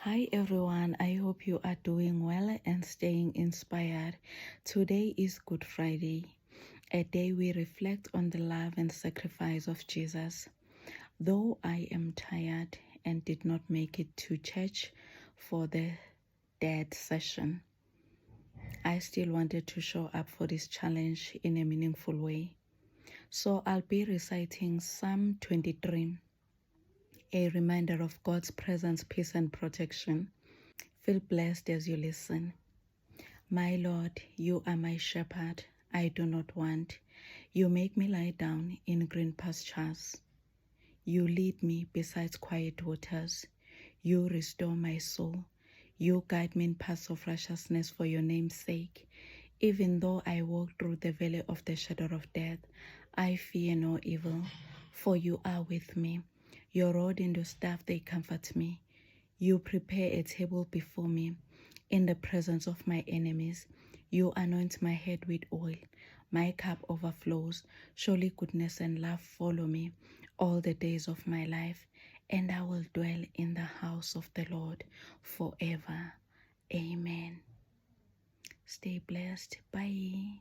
Hi everyone, I hope you are doing well and staying inspired. Today is Good Friday, a day we reflect on the love and sacrifice of Jesus. Though I am tired and did not make it to church for the dad session, I still wanted to show up for this challenge in a meaningful way. So I'll be reciting Psalm 23, a reminder of God's presence, peace, and protection. Feel blessed as you listen. My Lord, you are my shepherd, I do not want. You make me lie down in green pastures. You lead me beside quiet waters. You restore my soul. You guide me in paths of righteousness for your name's sake. Even though I walk through the valley of the shadow of death, I fear no evil, for you are with me. Your rod and your staff, they comfort me. You prepare a table before me in the presence of my enemies. You anoint my head with oil. My cup overflows. Surely goodness and love follow me all the days of my life, and I will dwell in the house of the Lord forever. Amen. Stay blessed. Bye.